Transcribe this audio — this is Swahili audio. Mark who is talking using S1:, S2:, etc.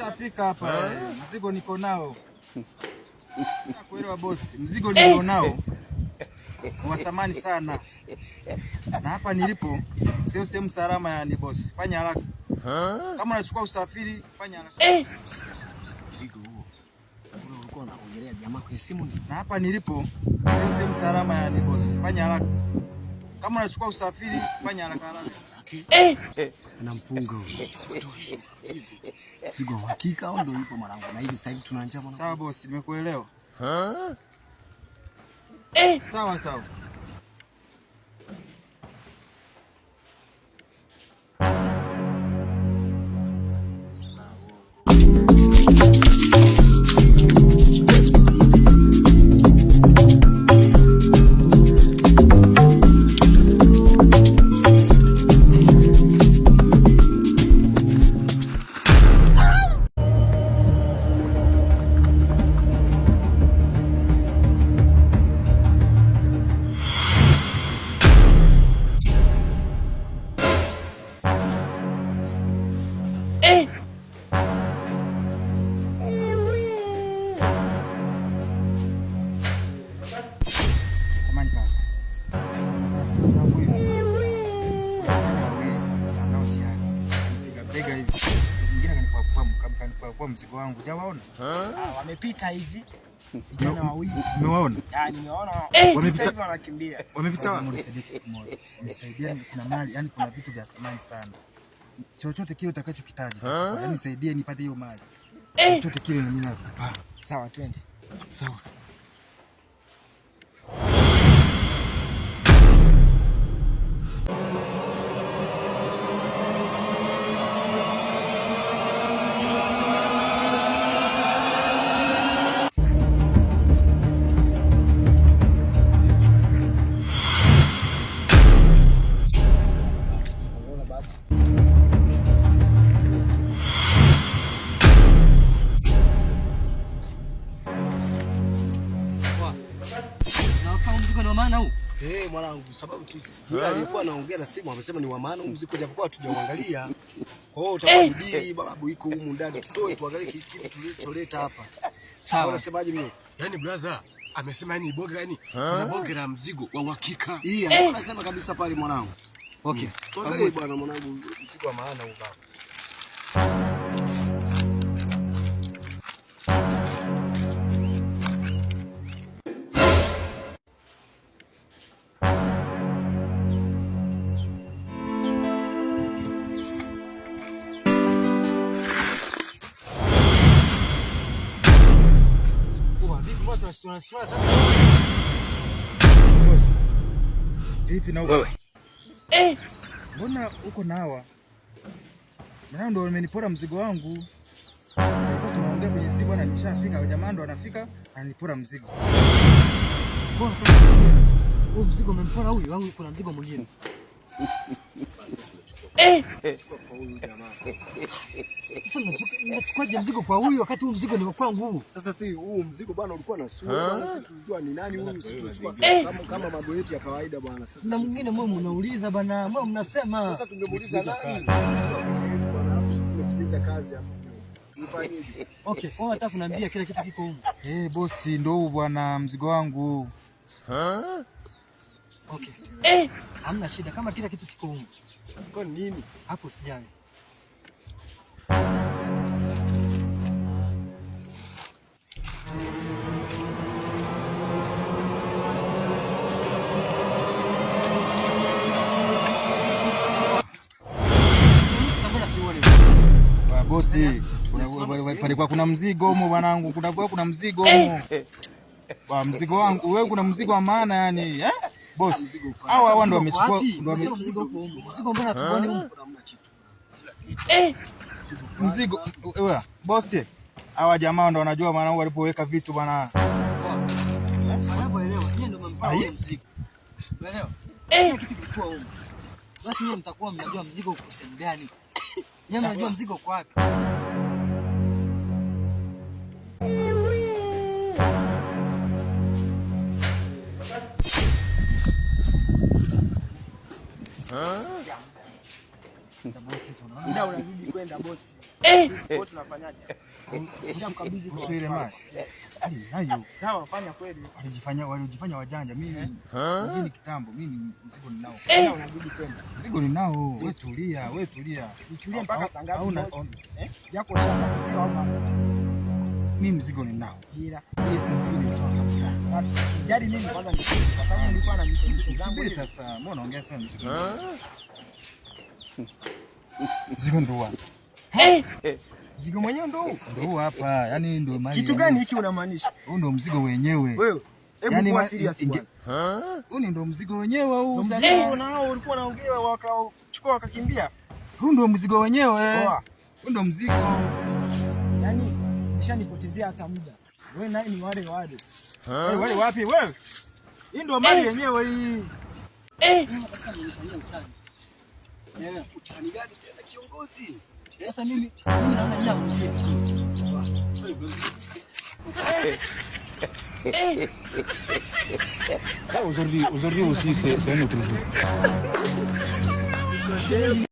S1: Nishafika hapa. Mzigo niko nao. Nakuelewa bosi. Mzigo niko nao. Wa thamani sana. Na hapa nilipo sio sehemu salama yani bosi. Fanya haraka. Kama unachukua usafiri, fanya haraka.
S2: Mzigo huo. Ulikuwa unaongelea jamaa kwa simu.
S1: Na hapa nilipo sio sehemu salama yani bosi. Fanya haraka. Kama unachukua usafiri, fanya haraka haraka.
S2: Anampunga huyo. Mzigo hakika au ndio yupo mwanangu? Na hivi sasa hivi tuna njaa mwanangu.
S1: Sawa bosi, nimekuelewa. Sawa sawa. Kwa mzigo wangu jawaona?
S2: Wamepita hivi. Vijana wawili.
S1: Umewaona?
S2: Nimeona
S1: wamepita
S2: hivi wanakimbia.
S1: Wamepita wapi? Nisaidia kuna mali, yani kuna vitu vya thamani sana. Chochote kile utakachokitaji. Yani nisaidie nipate hiyo mali. Chochote kile mimi nakupa.
S2: Sawa, twende.
S1: Sawa.
S2: Mwanangu, sababu yule alikuwa anaongea na simu amesema ni wa maana mzigo japokuwa hatujauangalia. Kwa hiyo utakwambia babu iko humu ndani tutoe tuangalie kitu tulicholeta hapa. Sawa, unasemaje mimi?
S3: Yaani brother amesema yani boga yani na boga la mzigo wa uhakika.
S2: Anasema kabisa pale mwanangu. Okay. Tuangalie bwana mwanangu mzigo wa maana huu baba.
S1: Vipi na wewe? Mbona uko nawa? Maana ndio wamenipora mzigo wangu. Nilikuwa tunaongea kwenye simu bwana, nishafika jamaa ndo anafika ananipora mzigo.
S2: Huo mzigo umempora huyu au kuna mzigo mwingine? Unachukuaje mzigo kwa huyu wakati huu mzigo ni kwangu huu?
S3: Sasa si huu mzigo bwana ulikuwa na sura bwana, sisi tulijua ni nani huyu, sisi tulijua kama mambo yetu ya kawaida bwana. Sasa
S2: na mwingine mwe mnauliza bwana, mwe mnasema.
S3: Sasa tungemuuliza nani? Tumetimiza kazi hapa. Tufanyeje?
S2: Okay, kwa nataka kuniambia kila kitu kiko huko.
S1: Bosi ndio huu bwana mzigo wangu.
S2: Okay. Hamna shida kama kila kitu kiko huko.
S3: Kwa nini?
S2: Hapo sijani.
S1: Bosi, palikuwa kuna mzigo humo bwanangu, kuna mzigo humo. Mzigo wangu, wewe kuna mzigo wa maana yani, bosi. Hawa ndio wamechukua
S2: mzigo huko. Mzigo mbona tuone huko?
S1: Mzigo wewe, bosi. Hawa jamaa ndio wanajua maana walipoweka vitu bwana.
S2: Wanaelewa, yeye ndio mmempa mzigo. Unaelewa? Kitu kilikuwa huko. Basi yeye mtakuwa mnajua mzigo uko sehemu gani. Yeye anajua mzigo uko wapi.
S1: sasa unaona.
S3: Muda unazidi kwenda bosi. Kwa tunafanyaje? Nishamkabidhi kwa
S1: ile mali. Hayo.
S3: Sawa, fanya kweli.
S1: Walijifanya wajanja. Mimi mjini kitambo, mimi mzigo ninao.
S3: Unabidi kwenda.
S1: Mzigo ninao. Wewe tulia.
S3: Nitulie mpaka saa ngapi bosi? Yako shaka au
S1: mimi mzigo ninao.
S3: Ila
S1: mzigo nilitoka kabla.
S3: basi jari mimi kwanza kwa sababu nilikuwa na mishemishe zangu.
S1: Subiri sasa, mbona unaongea sana mzigo? Mzigo ndo hapa.
S3: Mzigo mwenyewe ndo huu.
S1: Ndo hapa. Yaani ndo mali.
S3: Kitu gani hiki unamaanisha?
S1: Huu ndo mzigo wenyewe.
S3: Wewe, hebu kuwa serious bwana.
S1: Huu ndo mzigo wenyewe huu.
S3: Sasa nao ulikuwa unaongea wakachukua wakakimbia.
S1: Huu ndo mzigo wenyewe. Huu ndo mzigo.
S3: Yaani nishanipotezea hata muda. Wewe naye ni wale. Wale wapi wewe? Hii ndo mali yenyewe hii.
S2: Utani gani tena kiongozi?
S3: Sasa mimi naona nina kutia vizuri.
S4: Aujourd'hui aussi, c'est un autre jour.